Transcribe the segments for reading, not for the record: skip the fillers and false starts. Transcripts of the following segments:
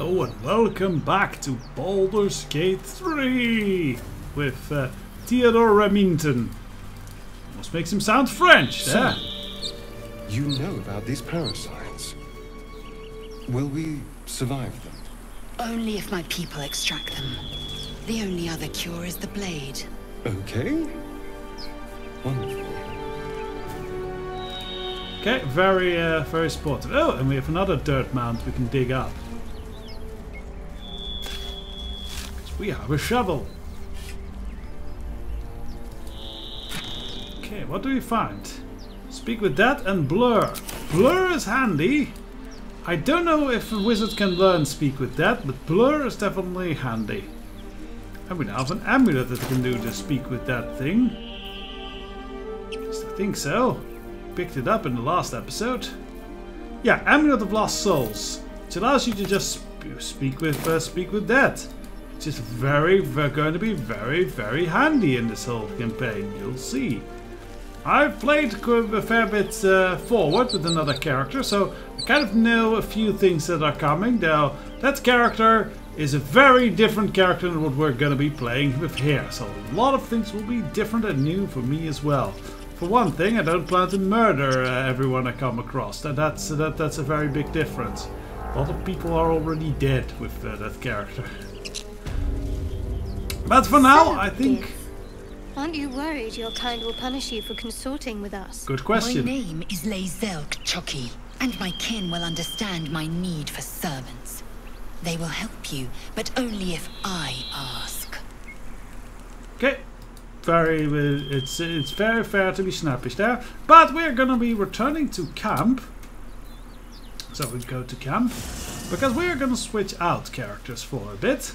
Hello and welcome back to Baldur's Gate 3 with Theodore Remington. Almost makes him sound French, so, you know about these parasites. Will we survive them? Only if my people extract them. The only other cure is the blade. Okay. Wonderful. Okay, very spotted. Oh, and we have another dirt mound we can dig up. We have a shovel. Okay, what do we find? Speak with that and blur. Blur is handy. I don't know if a wizard can learn speak with that, but blur is definitely handy. And we now have an amulet that can do the speak with that thing. At least I think so. Picked it up in the last episode. Yeah, Amulet of Lost Souls, which allows you to just speak with that, which is going to be very handy in this whole campaign. You'll see. I've played a fair bit forward with another character, so I kind of know a few things that are coming. Now, that character is a very different character than what we're going to be playing with here, so a lot of things will be different and new for me as well. For one thing, I don't plan to murder everyone I come across. That's a very big difference. A lot of people are already dead with that character. But for now, I think... Aren't you worried your kind will punish you for consorting with us? Good question. My name is Leizelk Chucky, and my kin will understand my need for servants. They will help you, but only if I ask. Okay. It's very fair to be snappish there, but we're gonna be returning to camp. So we go to camp because we're gonna switch out characters for a bit.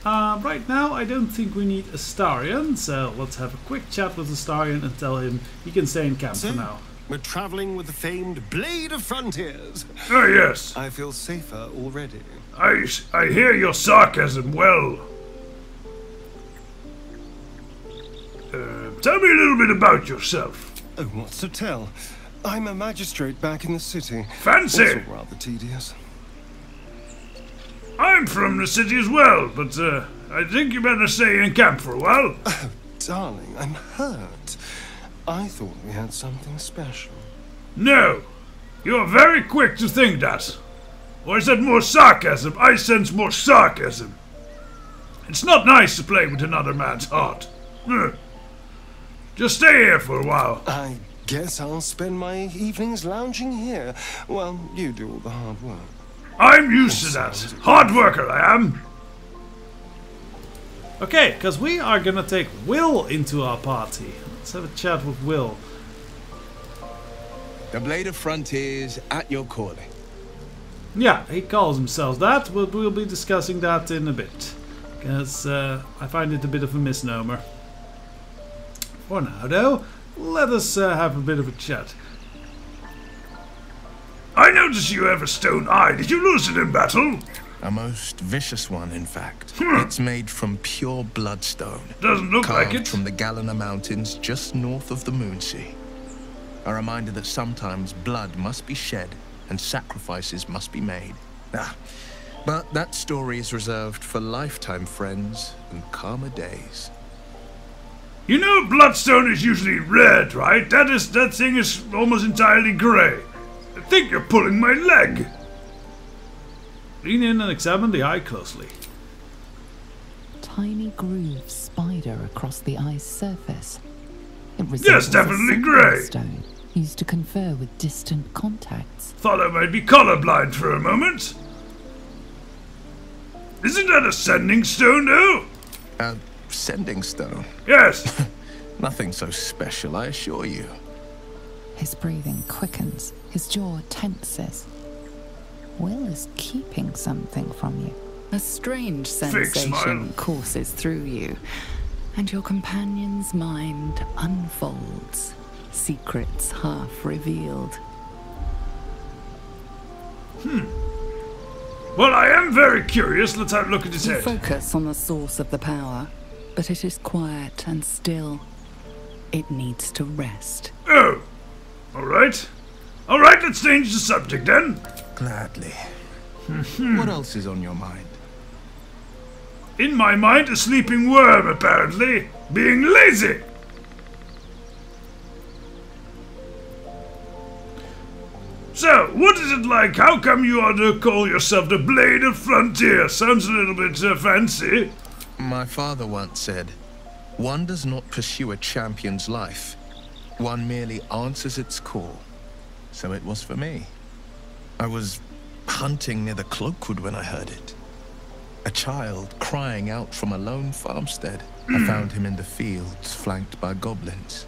Right now I don't think we need Astarion, so let's have a quick chat with Astarion and tell him he can stay in camp for now. We're traveling with the famed Blade of Frontiers. Oh yes. I feel safer already. I hear your sarcasm well. Tell me a little bit about yourself. Oh, what's to tell? I'm a magistrate back in the city. Fancy! Also rather tedious. I'm from the city as well, but I think you better stay in camp for a while. Oh, darling, I'm hurt. I thought we had something special. No, you're very quick to think that. Or is that more sarcasm? I sense more sarcasm. It's not nice to play with another man's heart. Just stay here for a while. I guess I'll spend my evenings lounging here while you do all the hard work. I'm used to that. Hard worker, I am. Okay, because we are gonna take Will into our party. Let's have a chat with Will. The Blade of Frontiers at your calling. Yeah, he calls himself that, but we'll be discussing that in a bit. Because I find it a bit of a misnomer. For now, though, let us have a bit of a chat. I notice you have a stone eye. Did you lose it in battle? A most vicious one, in fact. It's made from pure bloodstone. Doesn't look like carved it. from the Galena Mountains just north of the Moonsea. A reminder that sometimes blood must be shed and sacrifices must be made. But that story is reserved for lifetime friends and calmer days. You know bloodstone is usually red, right? That thing is almost entirely grey. I think you're pulling my leg. Lean in and examine the eye closely. Tiny grooves spider across the eye's surface. It Yes, definitely grey. Stone used to confer with distant contacts. Thought I might be colorblind for a moment. Isn't that a sending stone, though? A sending stone? Yes. Nothing so special, I assure you. His breathing quickens, his jaw tenses. Will is keeping something from you. A strange sensation courses through you, and your companion's mind unfolds, secrets half revealed. Well, I am very curious. Let's have a look at his You head. focus on the source of the power, but it is quiet and still. It needs to rest. Oh, all right. All right, let's change the subject then. Gladly. What else is on your mind? In my mind, a sleeping worm, apparently. Being lazy. So, what is it like? How come you ought to call yourself the Blade of Frontier? Sounds a little bit fancy. My father once said, one does not pursue a champion's life. One merely answers its call. So it was for me. I was hunting near the Cloakwood when I heard it. A child crying out from a lone farmstead. I found him in the fields, flanked by goblins.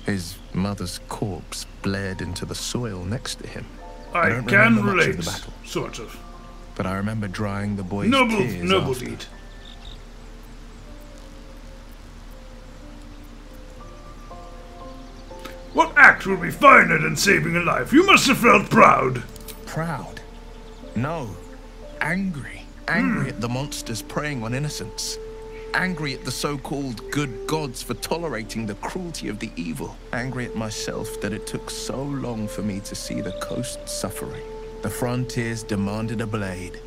His mother's corpse blared into the soil next to him. I don't can remember much of relate, the battle, sort of. but I remember drying the boy's tears Noble after. deed. What act would be finer than saving a life? You must have felt proud. Proud? No. Angry. Angry at the monsters preying on innocents. Angry at the so-called good gods for tolerating the cruelty of the evil. Angry at myself that it took so long for me to see the coast suffering. The frontiers demanded a blade.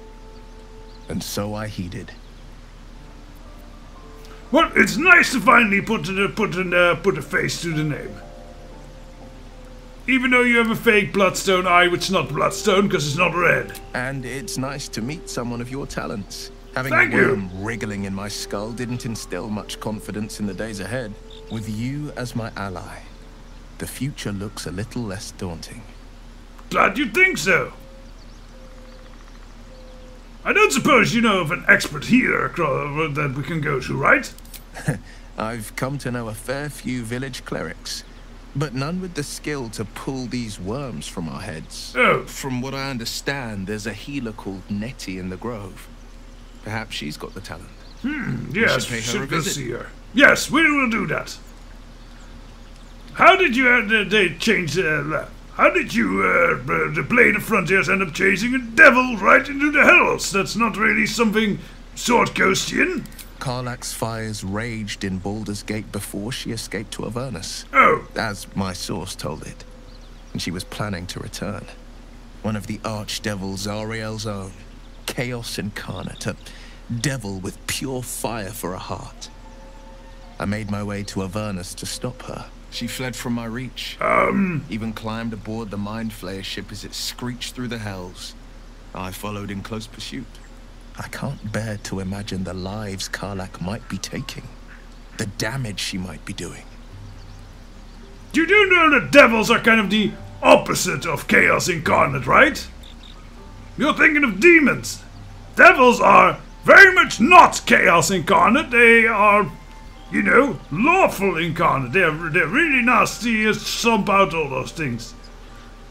And so I heeded. Well, it's nice to finally put a face to the name. Even though you have a fake bloodstone eye, which is not bloodstone because it's not red. And it's nice to meet someone of your talents. Having Thank a you. worm wriggling in my skull didn't instill much confidence in the days ahead. With you as my ally, the future looks a little less daunting. Glad you think so. I don't suppose you know of an expert healer that we can go to, right? I've come to know a fair few village clerics, but none with the skill to pull these worms from our heads. Oh. From what I understand, there's a healer called Nettie in the Grove. Perhaps she's got the talent. Yes, should pay her a should go visit. see her. Yes, we will do that. How did you they change how did you the Blade of Frontiers end up chasing a devil right into the hells? That's not really something sword ghostian. Karlach's fires raged in Baldur's Gate before she escaped to Avernus. Oh, As my source told it. And she was planning to return. One of the archdevils Zariel's own. Chaos incarnate, a devil with pure fire for a heart. I made my way to Avernus to stop her. She fled from my reach. Even climbed aboard the Mind Flayer ship as it screeched through the hells. I followed in close pursuit. I can't bear to imagine the lives Karlach might be taking. The damage she might be doing. you do know that devils are kind of the opposite of chaos incarnate, right? You're thinking of demons. Devils are very much not chaos incarnate. They are, you know, lawful incarnate. They're really nasty. Stomp out all those things.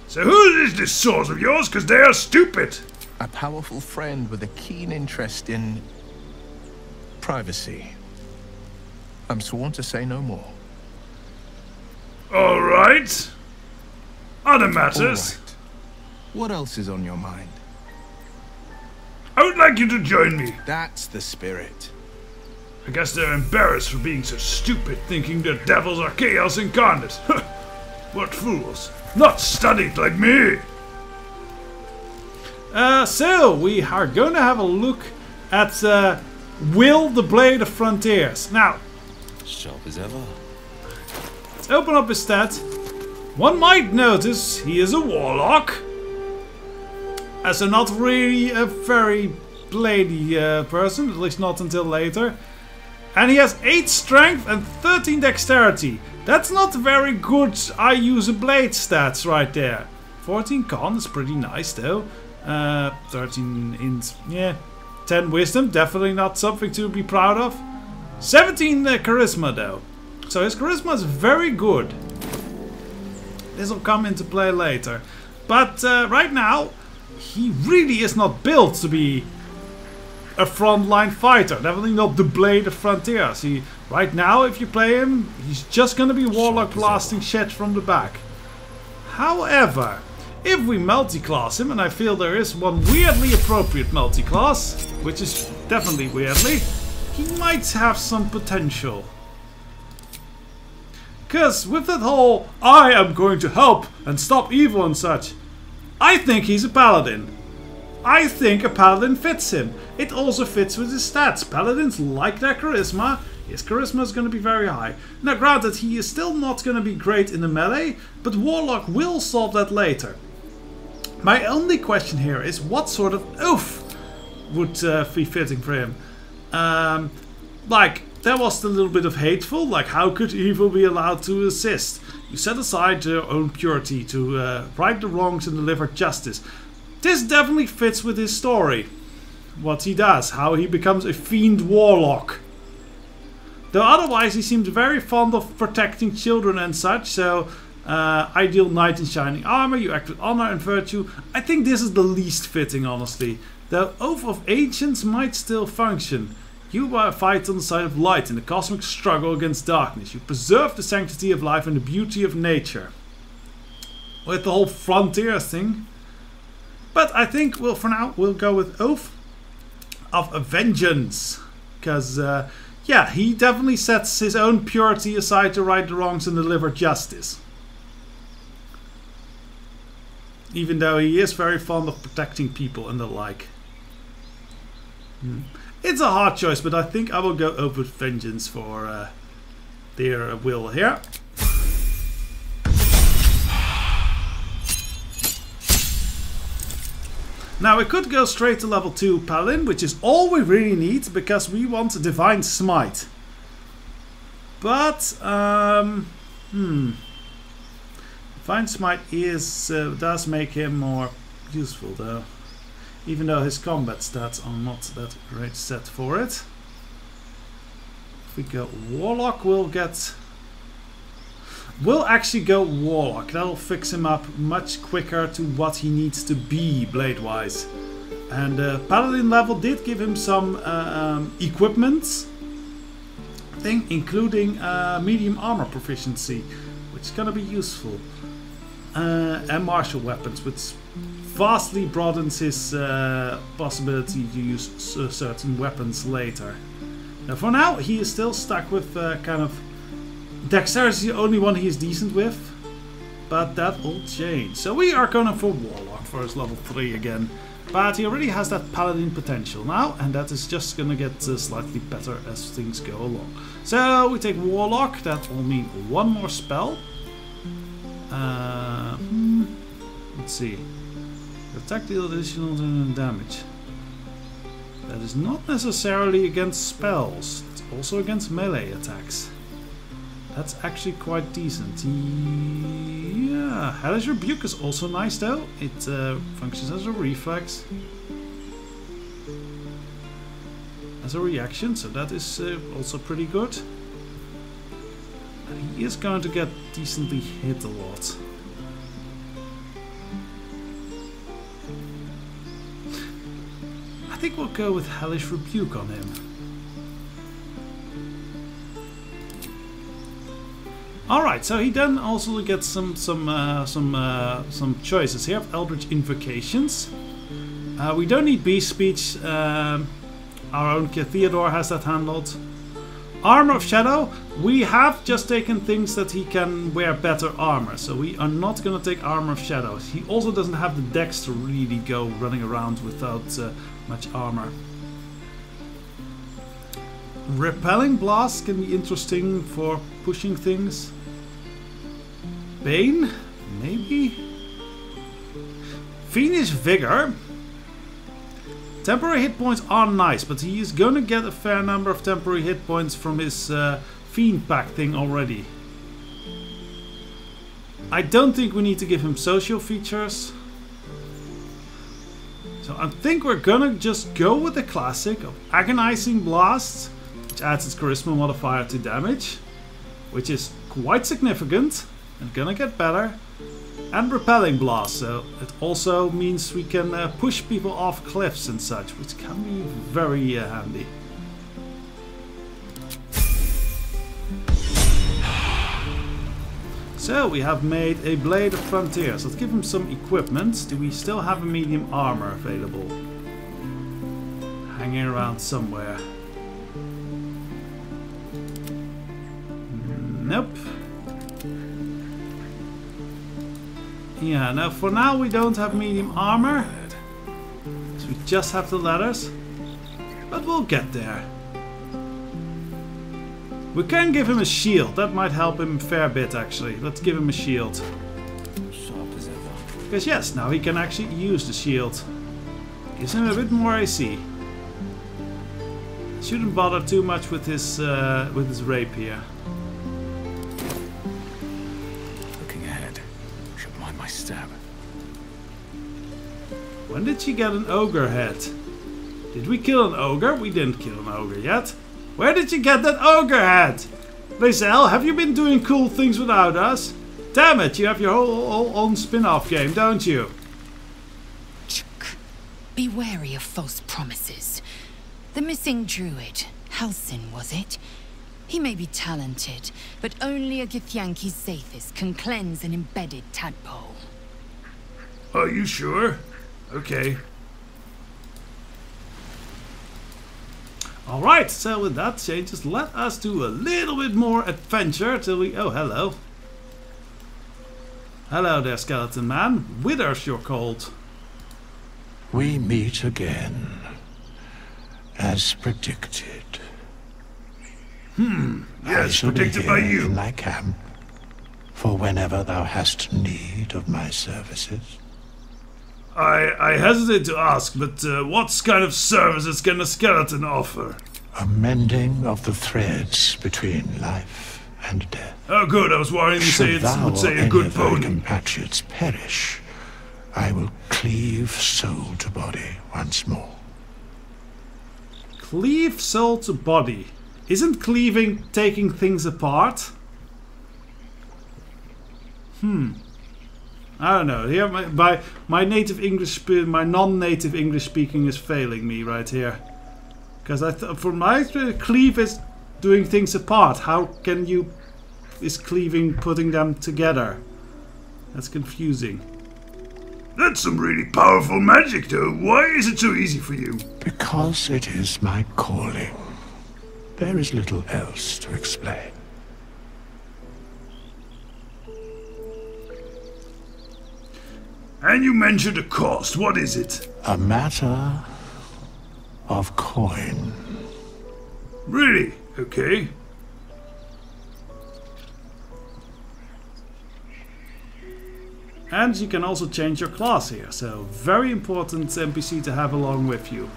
So who is this source of yours? Because they are stupid. A powerful friend with a keen interest in privacy. I'm sworn to say no more. All right. Other matters. All right. What else is on your mind? I would like you to join me. That's the spirit. I guess they're embarrassed for being so stupid, thinking that devils are chaos incarnate. What fools. Not studied like me. So, we are going to have a look at Will the Blade of Frontiers. Now, Sharp as ever. let's open up his stat. One might notice he is a warlock. So not really a very blady person, at least not until later. And he has 8 strength and 13 dexterity. That's not very good I use a blade stats right there. 14 con is pretty nice though. 13 int, yeah. 10 wisdom, definitely not something to be proud of. 17 charisma though. So his charisma is very good. This will come into play later. But right now, he really is not built to be a frontline fighter. Definitely not the Blade of Frontiers. Right now, if you play him, he's just gonna be Warlock blasting shit from the back. However, if we multi-class him, and I feel there is one weirdly appropriate multi-class, which is definitely weirdly, he might have some potential. Because with that whole, I am going to help and stop evil and such, I think he's a paladin. I think a paladin fits him. It also fits with his stats. Paladins like their charisma. His charisma is going to be very high. Now granted, he is still not going to be great in the melee, but Warlock will solve that later. My only question here is what sort of oath would be fitting for him? Like, there was a little bit of hateful, like how could evil be allowed to assist? You set aside your own purity to right the wrongs and deliver justice. This definitely fits with his story. What he does, how he becomes a fiend warlock. Though otherwise he seems very fond of protecting children and such, so ideal knight in shining armor, you act with honor and virtue. I think this is the least fitting, honestly. The Oath of Ancients might still function. You fight on the side of light in the cosmic struggle against darkness. You preserve the sanctity of life and the beauty of nature. With the whole frontier thing. But I think for now we'll go with Oath of Vengeance. Because, yeah, he definitely sets his own purity aside to right the wrongs and deliver justice. Even though he is very fond of protecting people and the like. It's a hard choice, but I think I will go Oath of Vengeance for their will here. Now we could go straight to level 2 Paladin, which is all we really need because we want a Divine Smite. But Divine Smite does make him more useful though, even though his combat stats are not that great set for it. If we go Warlock, we'll actually go Warlock. That'll fix him up much quicker to what he needs to be blade-wise. And Paladin level did give him some equipment thing, including medium armor proficiency, which is gonna be useful. And martial weapons, which vastly broadens his possibility to use certain weapons later. Now for now, he is still stuck with kind of Dexterity is the only one he is decent with, but that will change. So we are going for Warlock for his level 3 again. But he already has that Paladin potential now, and that is just going to get slightly better as things go along. So we take Warlock, that will mean one more spell. Let's see. Attack deal additional damage. That is not necessarily against spells, it's also against melee attacks. That's actually quite decent. Yeah, Hellish Rebuke is also nice though. It functions as a reflex. As a reaction, so that is also pretty good. And he is going to get decently hit a lot. I think we'll go with Hellish Rebuke on him. Alright, so he then also gets some choices here of Eldritch Invocations. We don't need Beast Speech. Our own Theodore has that handled. Armor of Shadow. We have just taken things that he can wear better armor, so we are not going to take Armor of Shadow. He also doesn't have the dex to really go running around without much armor. Repelling Blast can be interesting for pushing things. Bane? Maybe? Fiendish Vigor. Temporary hit points are nice, but he is going to get a fair number of temporary hit points from his Fiend Pack thing already. I don't think we need to give him social features. So I think we're going to just go with the classic of Agonizing Blast, which adds its charisma modifier to damage, which is quite significant. And gonna get better. And Repelling Blast, so it also means we can push people off cliffs and such, which can be very handy. So we have made a Blade of Frontiers. Let's give him some equipment. Do we still have a medium armor available? Hanging around somewhere. Nope. Yeah, now for now we don't have medium armor. just have the ladders. But we'll get there. We can give him a shield. That might help him a fair bit, actually. Let's give him a shield. Sharp as ever. Because yes, now he can actually use the shield. Gives him a bit more AC. Shouldn't bother too much with his rapier. Looking ahead. Should mind my step. When did she get an ogre head? Did we kill an ogre? We didn't kill an ogre yet. Where did you get that ogre head? Lae'zel, have you been doing cool things without us? Damn it, you have your whole own spin-off game, don't you? Be wary of false promises. The missing druid, Halsin, was it? He may be talented, but only a Githyanki's Zathis can cleanse an embedded tadpole. Are you sure? Okay. Alright, so with that changes, let us do a little bit more adventure till we... Oh, hello. Hello there, skeleton man. Withers you're called. We meet again, as predicted. Yes, predicted by you. In thy camp, for whenever thou hast need of my services. I hesitate to ask, but what kind of services can a skeleton offer? A mending of the threads between life and death. Oh, good. I was worrying you Should thou would say or a any good of thy pony. compatriots perish, I will cleave soul to body once more. Cleave soul to body. Isn't cleaving taking things apart? I don't know. Here, my native English, my non-native English speaking is failing me right here. Because for my cleave is doing things apart. How can you? Is cleaving putting them together? That's confusing. That's some really powerful magic, though. Why is it so easy for you? Because it is my calling. There is little else to explain. And you mentioned a cost. What is it? A matter of coin. Really? Okay. And you can also change your class here. So very important NPC to have along with you.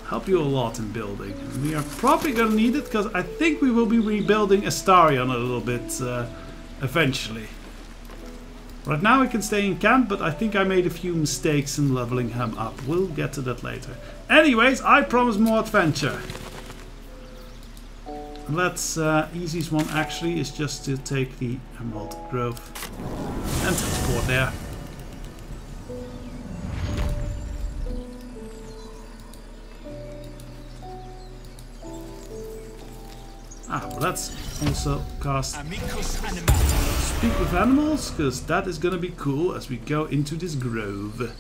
Help you a lot in building. And we are probably going to need it because I think we will be rebuilding Astarion a little bit eventually. Right now we can stay in camp, but I think I made a few mistakes in leveling him up. We'll get to that later. Anyways, I promise more adventure. Let's, easiest one actually is just to take the Emerald Grove and transport there. Well, let's also cast Speak with Animals, because that is going to be cool as we go into this grove.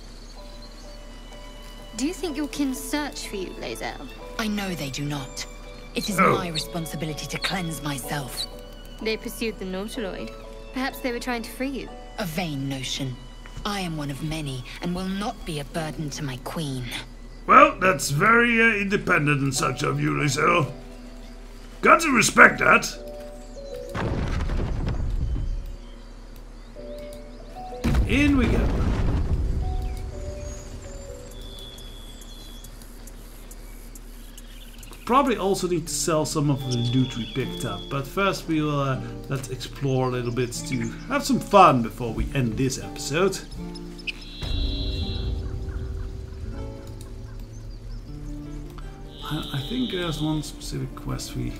Do you think your kin search for you, Lae'zel? I know they do not. It is my responsibility to cleanse myself. They pursued the Nautiloid. Perhaps they were trying to free you. A vain notion. I am one of many, and will not be a burden to my queen. Well, that's very independent and such of you, Lae'zel. Got to respect that. In we go. Probably also need to sell some of the loot we picked up, but first we will let's explore a little bit to have some fun before we end this episode. I think there's one specific quest we...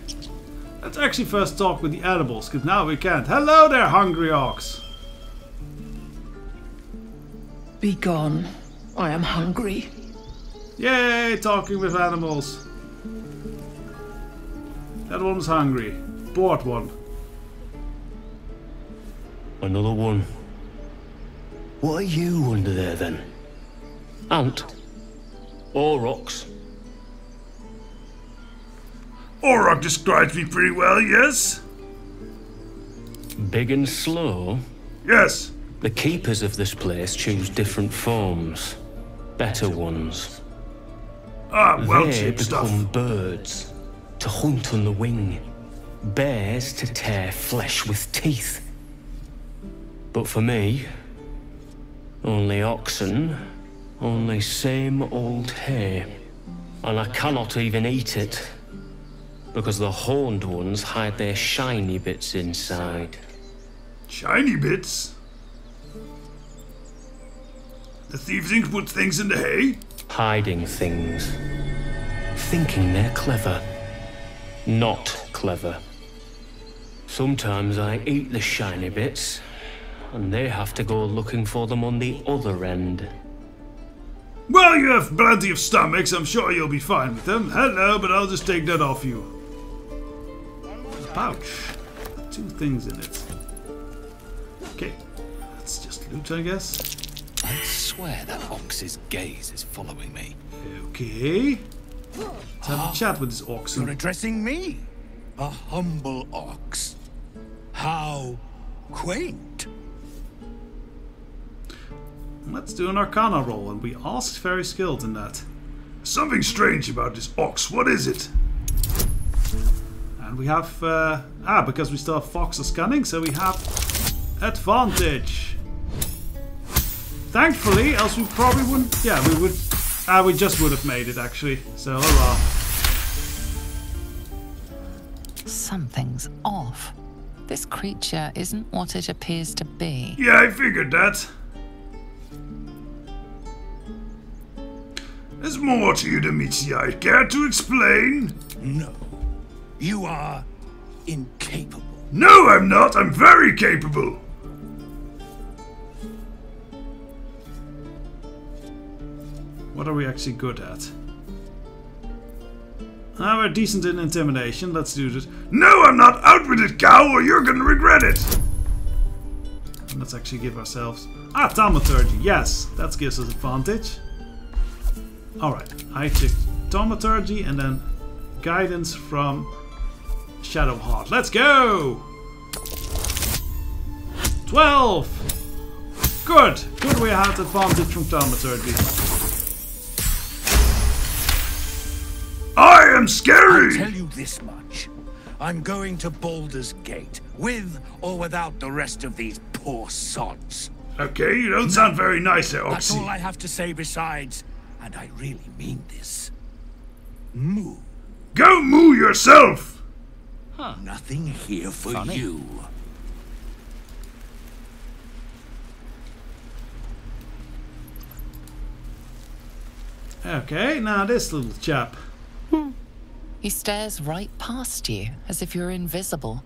Let's actually first talk with the animals, because now we can't. Hello there, hungry ox! Be gone. I am hungry. Yay, talking with animals. That one's hungry. Bored one. Another one. What are you under there then? Ant? Aurochs? Auroch describes me pretty well, yes? Big and slow? Yes. The keepers of this place choose different forms. Better ones. They become birds to hunt on the wing, bears to tear flesh with teeth. But for me, only oxen, only same old hay. And I cannot even eat it, because the horned ones hide their shiny bits inside. Shiny bits? The thieves put things in the hay? Hiding things. Thinking they're clever. Not clever. Sometimes I eat the shiny bits, and they have to go looking for them on the other end. Well, you have plenty of stomachs. I'm sure you'll be fine with them. Hello, but I'll just take that off you. A pouch. 2 things in it. Okay. Let's just loot, I guess. I swear that ox's gaze is following me. Okay. Let's have a chat with this oxen. You're addressing me? A humble ox. How quaint. Let's do an Arcana roll, and we asked very skilled in that. Something strange about this ox. What is it? And we have... because we still have Fox's Cunning, so we have advantage. Thankfully, else we probably wouldn't... Yeah, we would... we just would have made it, actually. So, hurrah. Something's off. This creature isn't what it appears to be. Yeah, I figured that. There's more to you than meets the eye. Care to explain? No. You are incapable. No, I'm not. I'm very capable. What are we actually good at? We're decent in intimidation. Let's do this. No, I'm not. Out with it, cow, or you're gonna regret it. And let's actually give ourselves... Thaumaturgy. Yes, that gives us advantage. Alright, I took Thaumaturgy and then Guidance from Shadowheart. Let's go! 12! Good! Good we had advantage from Thaumaturgy. I am scary! I'll tell you this much. I'm going to Baldur's Gate, with or without the rest of these poor sods. Okay, you don't sound very nice there, Oxy. That's all I have to say besides, and I really mean this. Moo. Go moo yourself! Huh. Nothing here for you. Okay, now this little chap. He stares right past you, as if you're invisible.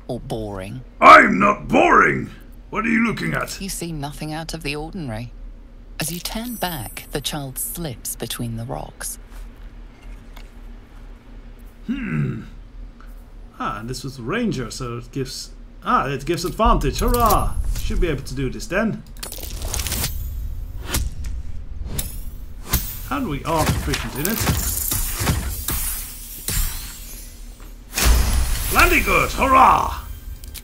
Or boring. I'm not boring! What are you looking at? You see nothing out of the ordinary. As you turn back, the child slips between the rocks. And this was Ranger, so it gives... it gives advantage. Hurrah! Should be able to do this then. And we are proficient in it. Plenty good! Hurrah!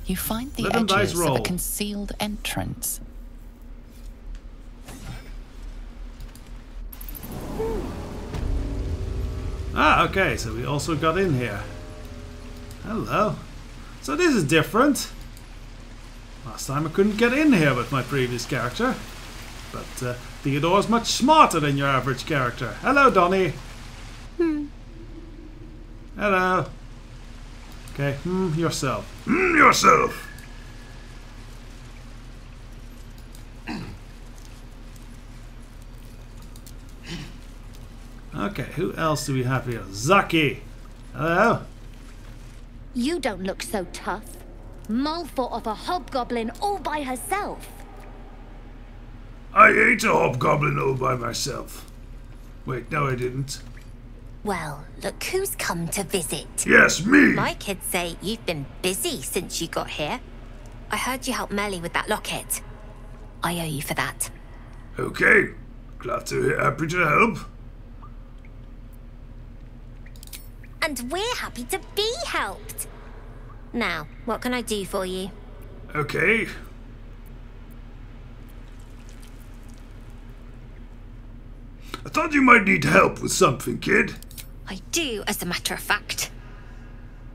You find the Let them dice edges of roll. a concealed entrance. Okay, so we also got in here. Hello. So this is different. Last time I couldn't get in here with my previous character. But Theodore's much smarter than your average character. Hello, Donnie. Hello. Okay, yourself. Yourself. Okay, who else do we have here? Zaki. Hello. You don't look so tough. Mole fought off a hobgoblin all by herself. I ate a hobgoblin all by myself. Wait, no I didn't. Well, look who's come to visit. Yes, me! My kids say you've been busy since you got here. I heard you helped Melly with that locket. I owe you for that. Okay. Happy to help. And we're happy to be helped. Now, what can I do for you? Okay. I thought thought you might need help with something, kid. I do, as a matter of fact.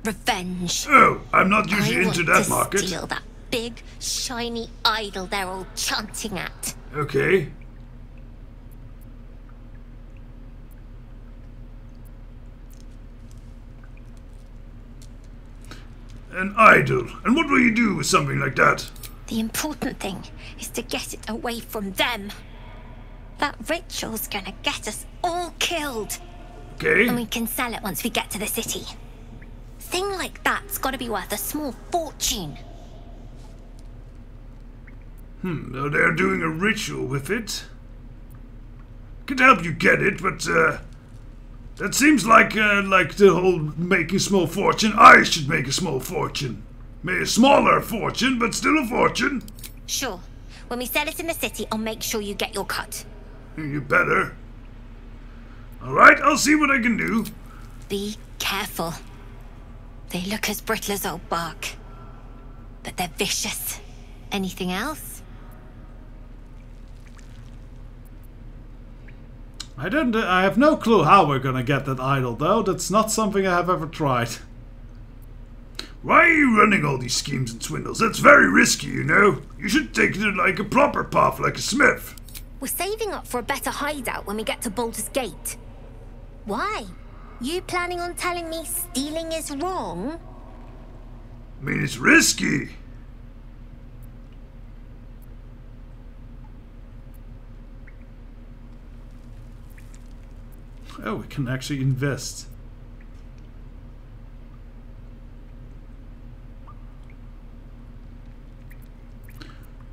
Revenge. Oh, I'm not usually into that I market. want to steal that big, shiny idol they're all chanting at. Okay. An idol. And what will you do with something like that? The important thing is to get it away from them. That ritual's gonna get us all killed. Okay. And we can sell it once we get to the city. Thing like that's gotta be worth a small fortune. So they're doing a ritual with it. Could help you get it, but that seems like the whole making small fortune. I should make a small fortune. Maybe a smaller fortune, but still a fortune. Sure. When we sell it in the city, I'll make sure you get your cut. You better. Alright, I'll see what I can do. Be careful. They look as brittle as old bark. But they're vicious. Anything else? I have no clue how we're gonna get that idol, though. That's not something I have ever tried. Why are you running all these schemes and swindles? That's very risky, you know. You should take it like a proper path, like a smith. We're saving up for a better hideout when we get to Baldur's Gate. Why? You planning on telling me stealing is wrong? I mean, it's risky. Oh, we can actually invest.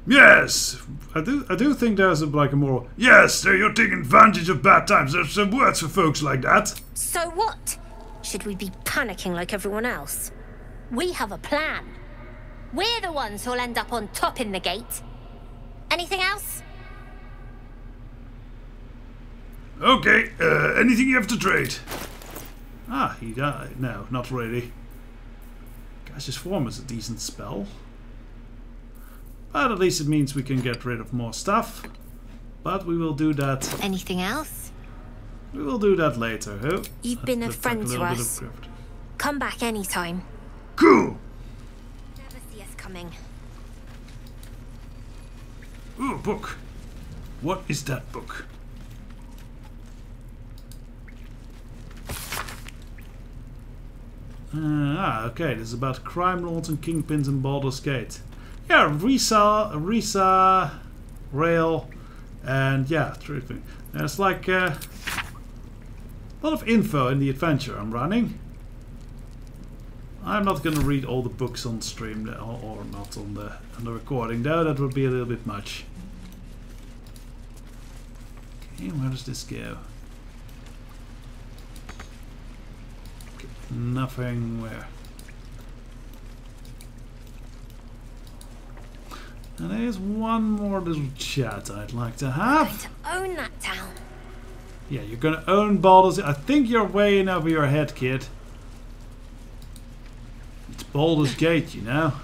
Yes, I do think there's like a more... Yes, you're taking advantage of bad times. There's some words for folks like that. So what? Should we be panicking like everyone else? We have a plan. We're the ones who'll end up on top in the gate. Anything else? Okay, anything you have to trade? Ah, he died. No, not really. Gaseous form is a decent spell. But at least it means we can get rid of more stuff. But we will do that. Anything else? We will do that later. Oh, You've been a friend to us. Come back anytime. Cool. Never see us coming. Ooh, book. What is that book? Okay, this is about crime lords and kingpins in Baldur's Gate. Yeah, Risa, Rail, and yeah, there's like a lot of info in the adventure I'm running. I'm not gonna read all the books on stream or not on the recording though. That would be a little bit much. Okay, where does this go? Okay, nothing. Where? And there's one more little chat I'd like to have. To own that town. Yeah, you're gonna own Baldur's. I think you're way in over your head, kid. It's Baldur's Gate, you know.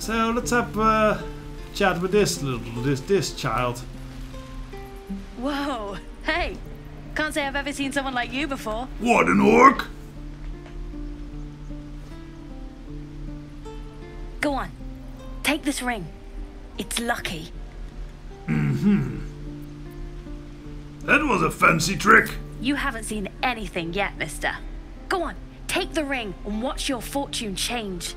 So let's have a chat with this child. Whoa! Hey. Can't say I've ever seen someone like you before. What, an orc? Go on. Take this ring. It's lucky. Mm-hmm. That was a fancy trick. You haven't seen anything yet, mister. Go on. Take the ring and watch your fortune change.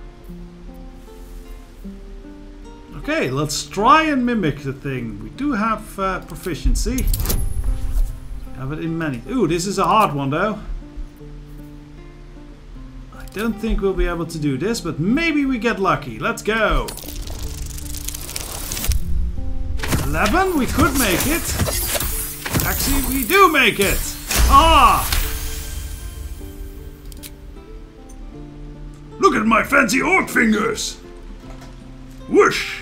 Okay, let's try and mimic the thing. We do have proficiency. Have it in many. Ooh, this is a hard one though. I don't think we'll be able to do this, but maybe we get lucky. Let's go. 11, we could make it. Actually, we do make it. Ah! Look at my fancy orc fingers. Whoosh.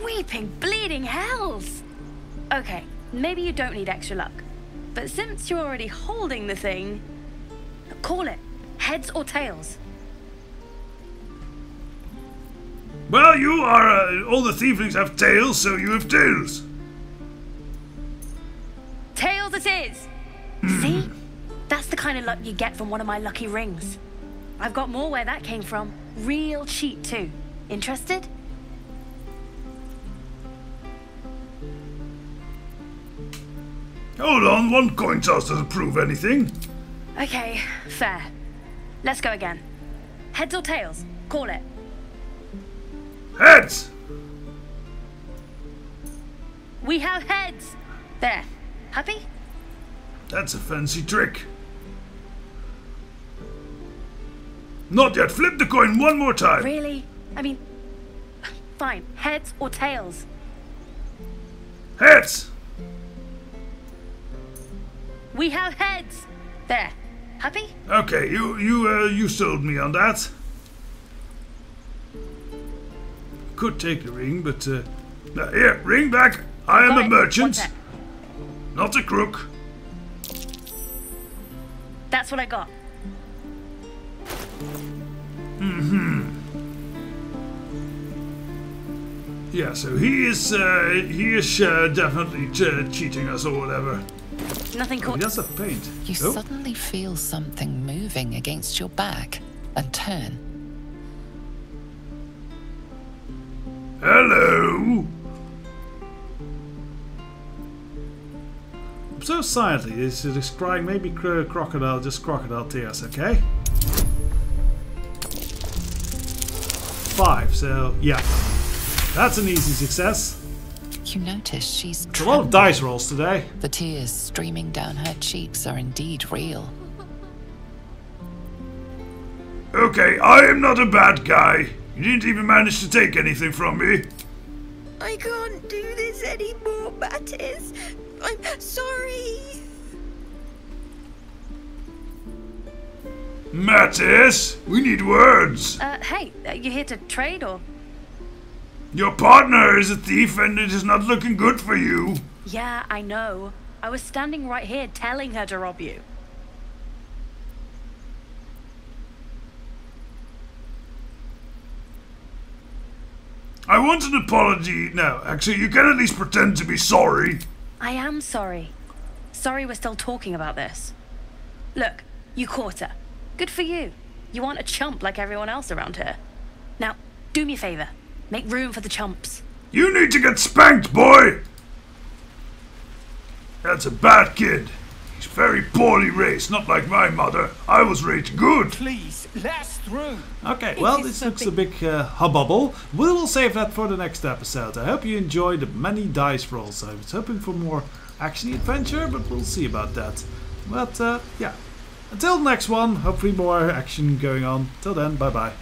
Weeping bleeding hells. Okay. Maybe you don't need extra luck. But since you're already holding the thing, call it. Heads or tails? Well, you are... all the tieflings have tails, so you have tails. Tails it is! See? That's the kind of luck you get from one of my lucky rings. I've got more where that came from. Real cheap, too. Interested? Hold on, one coin toss doesn't prove anything. Okay, fair. Let's go again. Heads or tails? Call it. Heads! We have heads! There. Happy? That's a fancy trick. Not yet. Flip the coin one more time. Really? I mean, fine. Heads or tails? Heads! We have heads! There. Happy? Okay, you sold me on that. Could take the ring, but here, ring back. I am a merchant, not a crook. That's what I got. Yeah, so he is definitely cheating us or whatever. Nothing caught. He does have paint. You suddenly feel something moving against your back and turn. Hello. So silently, this crying, maybe crocodile, just crocodile tears, okay? 5, so yeah. That's an easy success. You notice she's a lot of dice rolls today. The tears streaming down her cheeks are indeed real. Okay, I am not a bad guy. You didn't even manage to take anything from me. I can't do this anymore, Mattis. I'm sorry. Mattis, we need words. Hey, you here to trade or? Your partner is a thief and it is not looking good for you. Yeah, I know. I was standing right here telling her to rob you. I want an apology. No, actually, you can at least pretend to be sorry. I am sorry. Sorry we're still talking about this. Look, you caught her. Good for you. You aren't a chump like everyone else around here. Now, do me a favor. Make room for the chumps. You need to get spanked, boy! That's a bad kid. He's very poorly raised, not like my mother. I was raised good. Please, last through. Okay, well, this looks a big hubbubble. We will save that for the next episode. I hope you enjoyed the many dice rolls. I was hoping for more action adventure, but we'll see about that. But, yeah. Until the next one, hopefully more action going on. Till then, bye-bye.